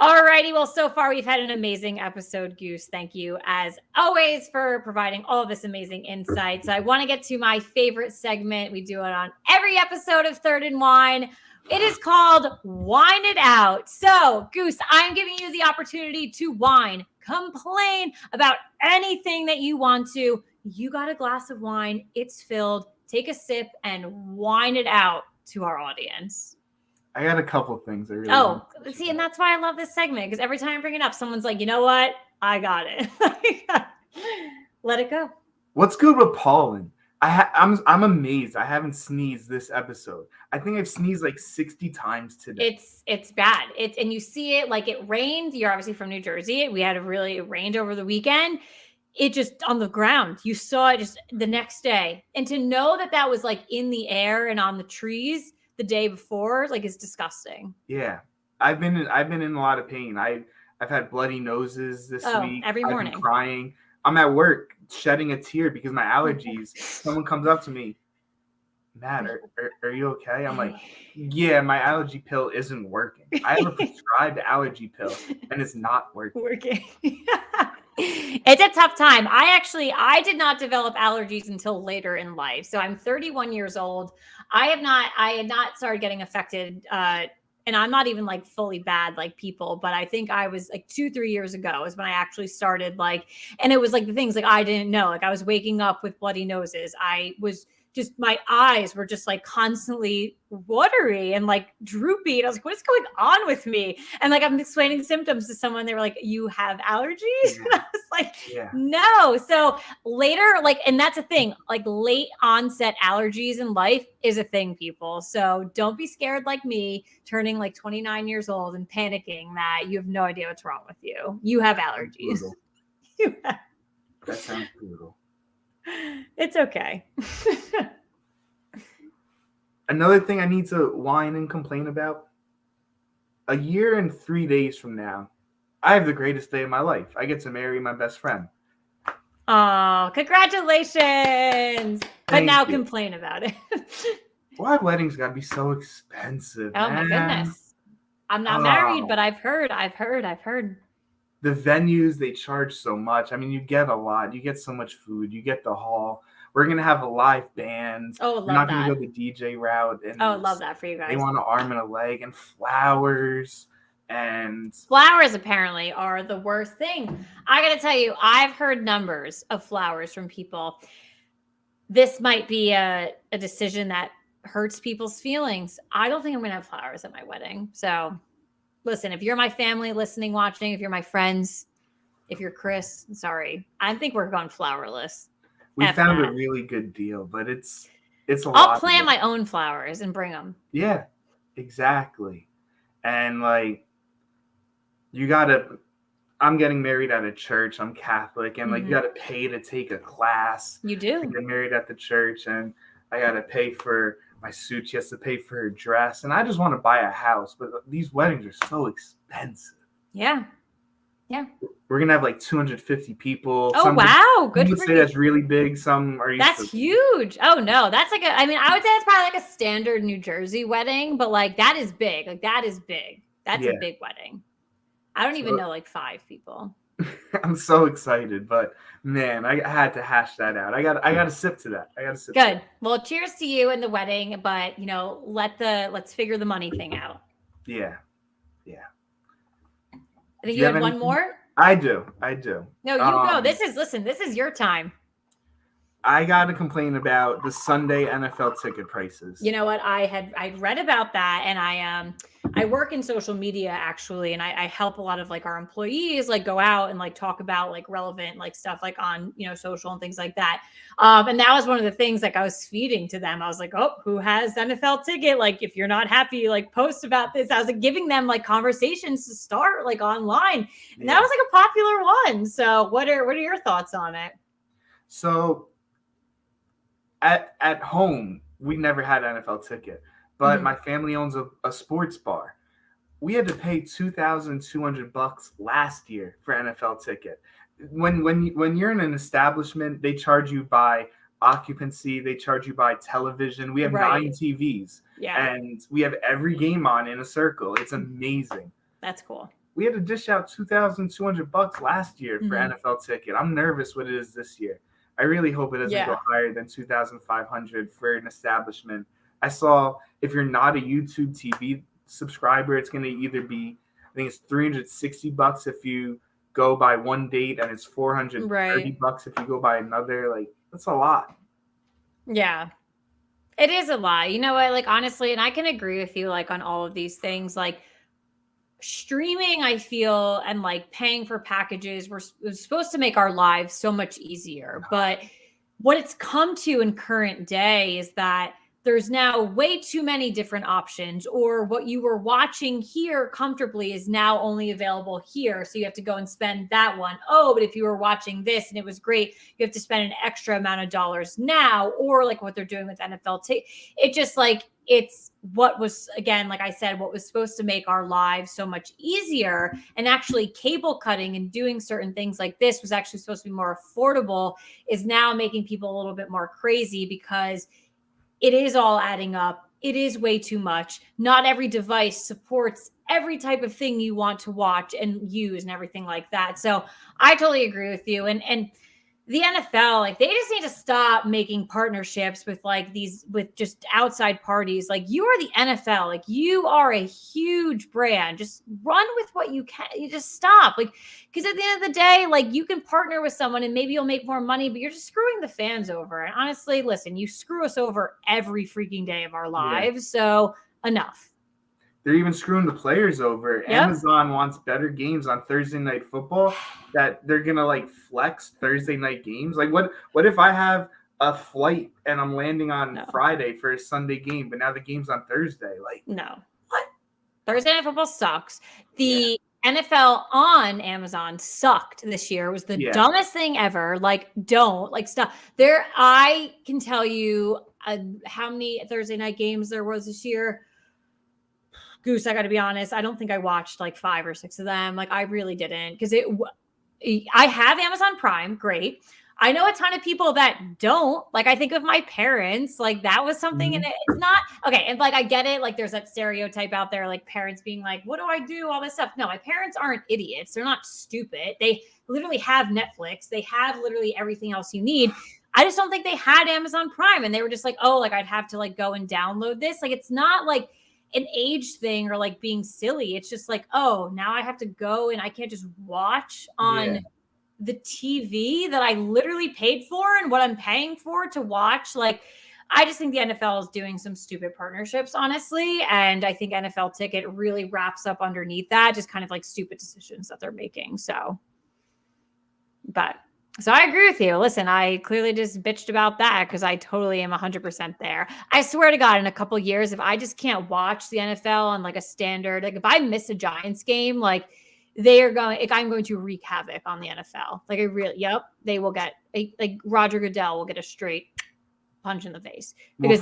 alrighty. Well, so far we've had an amazing episode, Goose. Thank you as always for providing all of this amazing insight. So I want to get to my favorite segment. We do it on every episode of Third and Wine. It is called Wine It Out. So, Goose, I'm giving you the opportunity to whine, complain about anything that you want to. You got a glass of wine, it's filled. Take a sip and whine it out to our audience. I got a couple things I really want to see, and that's why I love this segment, because every time I bring it up, someone's like, you know what? I got it. Let it go. What's good with pollen? I'm amazed. I haven't sneezed this episode. I think I've sneezed like 60 times today. It's bad. And you see it, like it rained. You're obviously from New Jersey. We had it rained over the weekend. It just on the ground. You saw it just the next day. And to know that was like in the air and on the trees the day before, like, is disgusting. Yeah. I've been in a lot of pain. I've had bloody noses this week. Every morning. I've been crying. I'm at work shedding a tear because my allergies. Someone comes up to me, Matt, are you okay? I'm like, yeah, my allergy pill isn't working. I have a prescribed allergy pill and it's not working. It's a tough time. I did not develop allergies until later in life. So I'm 31 years old. I had not started getting affected, and I'm not even like fully bad like people, but I think I was like 2-3 years ago is when I actually started, like, and it was like the things like I didn't know, like I was waking up with bloody noses. I was just, my eyes were just like constantly watery and like droopy. And I was like, what is going on with me? And like, I'm explaining symptoms to someone. They were like, you have allergies? Yeah. And I was like, no. So later, like, and that's a thing, like late onset allergies in life is a thing, people. So don't be scared like me, turning like 29 years old and panicking that you have no idea what's wrong with you. You have allergies. That sounds brutal. It's okay. Another thing I need to whine and complain about. A year and 3 days from now, I have the greatest day of my life. I get to marry my best friend. Oh, congratulations. But now complain about it. Why weddings gotta be so expensive? Oh, man. My goodness. I'm not married, but I've heard. The venues, they charge so much. I mean, you get a lot. You get so much food. You get the hall. We're going to have a live band. Oh, love We're not that. going to go the DJ route. And love that for you guys. They want an arm and a leg and flowers. And flowers apparently are the worst thing. I got to tell you, I've heard numbers of flowers from people. This might be a decision that hurts people's feelings. I don't think I'm going to have flowers at my wedding. So listen, if you're my family listening, watching, if you're my friends, if you're Chris, sorry. I think we're going flowerless. We found a really good deal, but it's a lot. I'll plant my own flowers and bring them. Yeah, exactly. And like, I'm getting married at a church. I'm Catholic, and like you got to pay to take a class. You do. To get married at the church, and I got to pay for my suit. She has to pay for her dress, and I just want to buy a house, but these weddings are so expensive. Yeah. We're gonna have like 250 people. Oh, wow! Good for you. That's really big. Some are. That's huge. Oh no, that's like I would say it's probably like a standard New Jersey wedding, but like that is big. Like that is big. That's a big wedding. I don't even know like 5 people. I'm so excited, but man, I had to hash that out. I got to sip to that. Good. Well, cheers to you and the wedding, but let's figure the money thing out. Yeah. I think you had one more. I do. No, you go. This is your time. I got to complain about the Sunday NFL ticket prices. You know what? I'd read about that, and I work in social media actually, and I help a lot of like our employees like go out and like talk about like relevant like stuff like on social and things like that. And that was one of the things like I was feeding to them. I was like, oh, who has NFL ticket? Like if you're not happy, like post about this. I was like giving them like conversations to start like online, and that was like a popular one. So what are your thoughts on it? So at home, we never had an NFL ticket, but my family owns a sports bar. We had to pay $2,200 last year for NFL ticket. When you're in an establishment, they charge you by occupancy, they charge you by television. We have Right. 9 TVs, Yeah. and we have every game on in a circle. It's amazing. That's cool. We had to dish out $2,200 last year for NFL ticket. I'm nervous what it is this year. I really hope it doesn't go higher than $2,500 for an establishment. I saw if you're not a YouTube TV subscriber, it's going to either be, I think it's $360 if you go by one date, and it's $430 if you go by another. Like, that's a lot. Yeah. It is a lot. You know what? Like, honestly, and I can agree with you, like, on all of these things. Like, streaming, I feel, and like paying for packages was supposed to make our lives so much easier. But what it's come to in current day is that there's now way too many different options, or what you were watching here comfortably is now only available here. So you have to go and spend that one. Oh, but if you were watching this and it was great, you have to spend an extra amount of dollars now, or like what they're doing with NFL. It just like, it's what was, again, like I said, what was supposed to make our lives so much easier. And actually cable cutting and doing certain things like this was actually supposed to be more affordable, is now making people a little bit more crazy, because it is all adding up. It is way too much. Not every device supports every type of thing you want to watch and use and everything like that. So I totally agree with you. And the NFL, like, they just need to stop making partnerships with like these, with just outside parties. Like, you are the NFL, like, you are a huge brand. Just run with what you can. You just stop. Like, because at the end of the day, like, you can partner with someone and maybe you'll make more money, but you're just screwing the fans over. And honestly, listen, you screw us over every freaking day of our lives. Yeah. So enough. They're even screwing the players over. Yep. Amazon wants better games on Thursday Night Football, that they're gonna like flex Thursday night games. Like, what if I have a flight and I'm landing on Friday for a Sunday game, but now the game's on Thursday? Like, no. What? Thursday Night Football sucks. The NFL on Amazon sucked this year. It was the dumbest thing ever. Like, don't like stop there. I can tell you how many Thursday night games there was this year. Goose, I got to be honest, I don't think I watched like 5 or 6 of them. Like, I really didn't, because I have Amazon Prime. Great. I know a ton of people that don't. Like, I think of my parents, like that was something, and it's not okay. And like, I get it. Like, there's that stereotype out there, like parents being like, what do I do? All this stuff. No, my parents aren't idiots. They're not stupid. They literally have Netflix. They have literally everything else you need. I just don't think they had Amazon Prime, and they were just like, oh, like I'd have to like go and download this. Like, it's not like an age thing or like being silly. It's just like, oh, now I have to go and I can't just watch on the TV that I literally paid for and what I'm paying for to watch. Like, I just think the NFL is doing some stupid partnerships, honestly. And I think NFL Ticket really wraps up underneath that, just kind of like stupid decisions that they're making. So I agree with you. Listen, I clearly just bitched about that because I totally am 100% there. I swear to God, in a couple years, if I just can't watch the NFL on like a standard, like if I miss a Giants game, like they are going, like I'm going to wreak havoc on the NFL. Like they will get like Roger Goodell will get a straight punch in the face because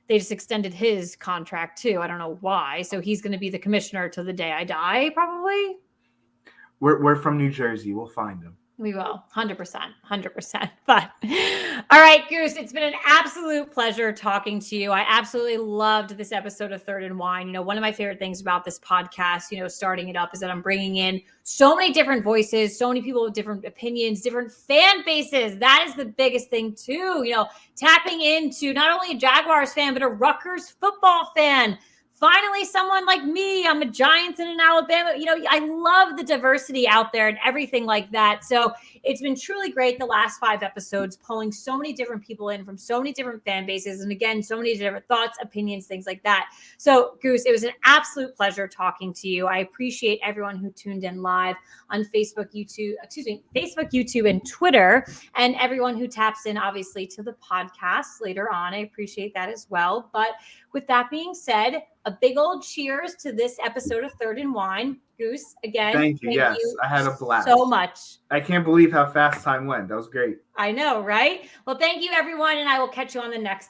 they just extended his contract too. I don't know why. So he's going to be the commissioner till the day I die, probably. We're from New Jersey. We'll find him. We will. 100%. But all right, Goose, it's been an absolute pleasure talking to you. I absolutely loved this episode of Third and Wine. You know, one of my favorite things about this podcast, you know, starting it up, is that I'm bringing in so many different voices, so many people with different opinions, different fan bases. That is the biggest thing too. You know, tapping into not only a Jaguars fan, but a Rutgers football fan. Finally, someone like me, I'm a Giants and an Alabama. You know, I love the diversity out there and everything like that. So it's been truly great the last 5 episodes, pulling so many different people in from so many different fan bases. And again, so many different thoughts, opinions, things like that. So Goose, it was an absolute pleasure talking to you. I appreciate everyone who tuned in live on Facebook, YouTube, and Twitter, and everyone who taps in, obviously, to the podcast later on. I appreciate that as well. But with that being said, a big old cheers to this episode of Third and Wine. Goose, again. Thank you. Yes, I had a blast. So much. I can't believe how fast time went. That was great. I know, right? Well, thank you, everyone, and I will catch you on the next episode.